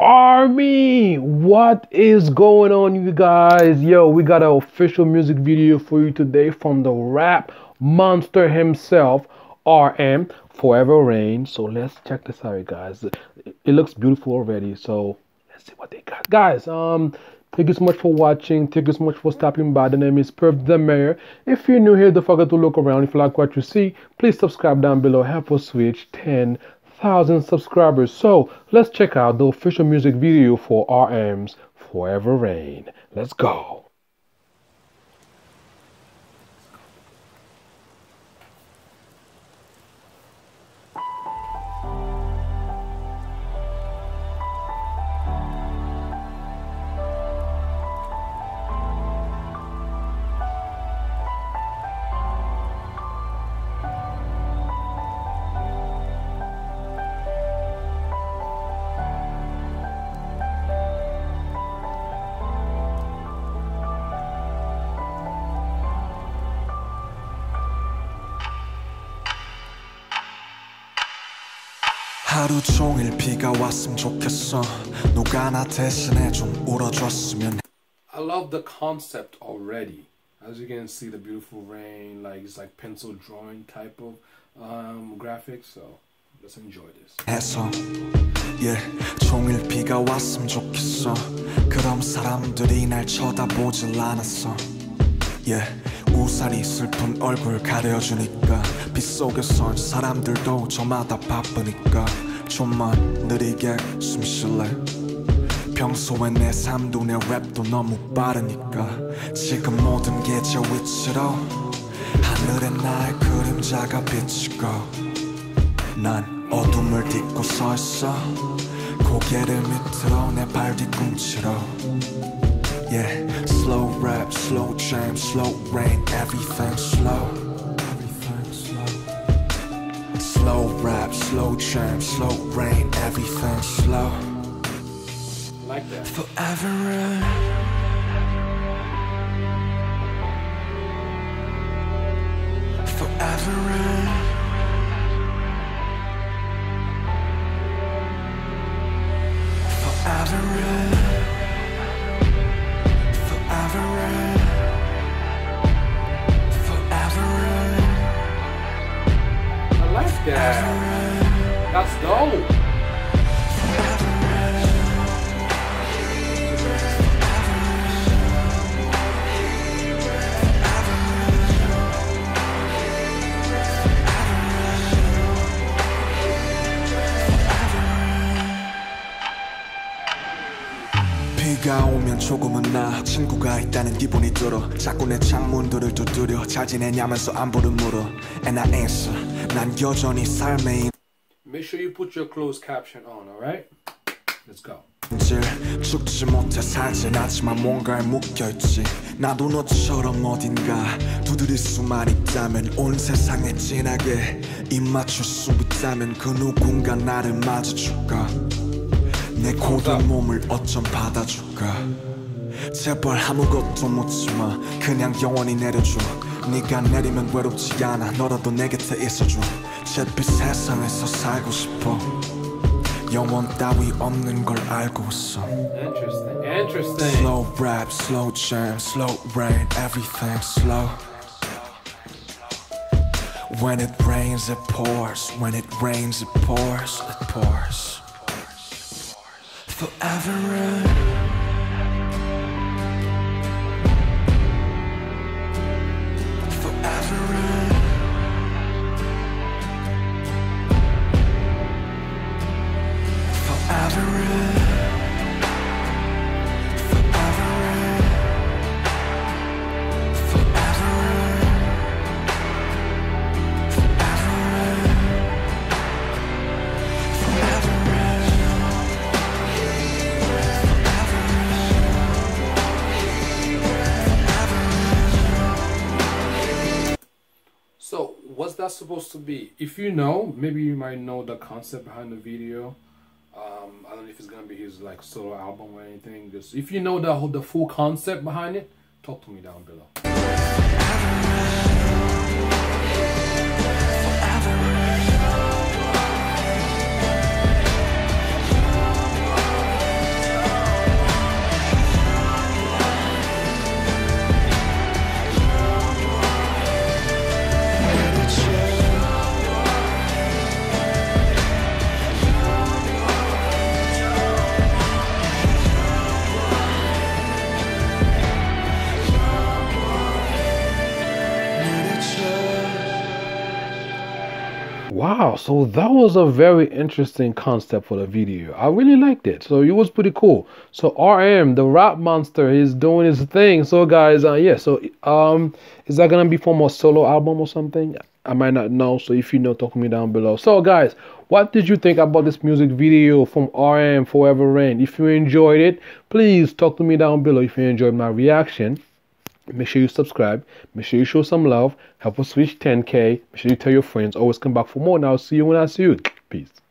Army, what is going on, you guys? Yo, we got an official music video for you today from the rap monster himself, RM, Forever Rain. So let's check this out, you guys. It looks beautiful already, so let's see what they got. Guys, thank you so much for watching. Thank you so much for stopping by. The name is Purp the Mayor. If you're new here, don't forget to look around. If you like what you see, please subscribe down below. Help us reach 10,000 subscribers. So let's check out the official music video for RM's Forever Rain. Let's go. 하루 종일 비가 왔으면 좋겠어. 누가 나 대신에 좀 울어줬으면. I love the concept already. As you can see, the beautiful rain, like it's like pencil drawing type of graphics. So let's enjoy this. 해서 종일 비가 왔으면 좋겠어. 그럼 사람들이 날 쳐다보질 않았어. 우산이 슬픈 얼굴 가려주니까 빗속에선 사람들도 저마다 바쁘니까 좀만 느리게 숨 쉴래. 평소엔 내 삶도 내 랩도 너무 빠르니까 지금 모든 게 저 위치로 하늘에 나의 그림자가 비치고 난 어둠을 딛고 서 있어. 고개를 밑으로 내 발 뒤꿈치로. Slow rap, slow jam, slow rain, everything slow. Slow rap, slow jam, slow rain, everything slow. I like that. Forever rain. Forever rain. Forever rain. Forever rain. Forever rain. I like that. That's dope. 비가 오면 조금은 나 친구가 있다는 기분이 들어. 자꾸 내 창문들을 두드려 잘 지내냐면서 안부를 물어. And I answer 난 여전히 삶의 Make sure you put your closed caption on, alright? Let's go. 죽지 못해 살진 않지만 뭔가에 묶여있지. 나도 너처럼 어딘가 두드릴 수만 있다면 온 세상에 진하게 입 맞출 수 있다면 그 누군가 나를 맞아줄까. 내 고된 몸을 어쩜 받아줄까. 제발 아무것도 묻지마. 그냥 영원히 내려줘. 네가 내리면 외롭지 않아. 너라도 내 곁에 있어줘. 잿빛 세상에서 살고 싶어. 영원 따위 없는 걸 알고 있어. Interesting, interesting. Slow rap, slow jam, slow rain, everything slow. When it rains it pours. When it rains it pours. It pours. Forever rain. Forever rain. Forever rain. Forever rain. Forever rain. Forever rain. Forever rain. So what's that supposed to be? If you know, maybe you might know the concept behind the video. I don't know if it's gonna be his like solo album or anything. Just if you know the full concept behind it, talk to me down below. Wow, so that was a very interesting concept for the video. I really liked it. So it was pretty cool. So RM, the rap monster, is doing his thing. So guys, yeah, so is that gonna be from a solo album or something? I might not know. So if you know, talk to me down below. So guys, what did you think about this music video from RM Forever Rain? If you enjoyed it, please talk to me down below if you enjoyed my reaction. Make sure you subscribe. Make sure you show some love. Help us reach 10K. Make sure you tell your friends. Always come back for more. And I'll see you when I see you. Peace.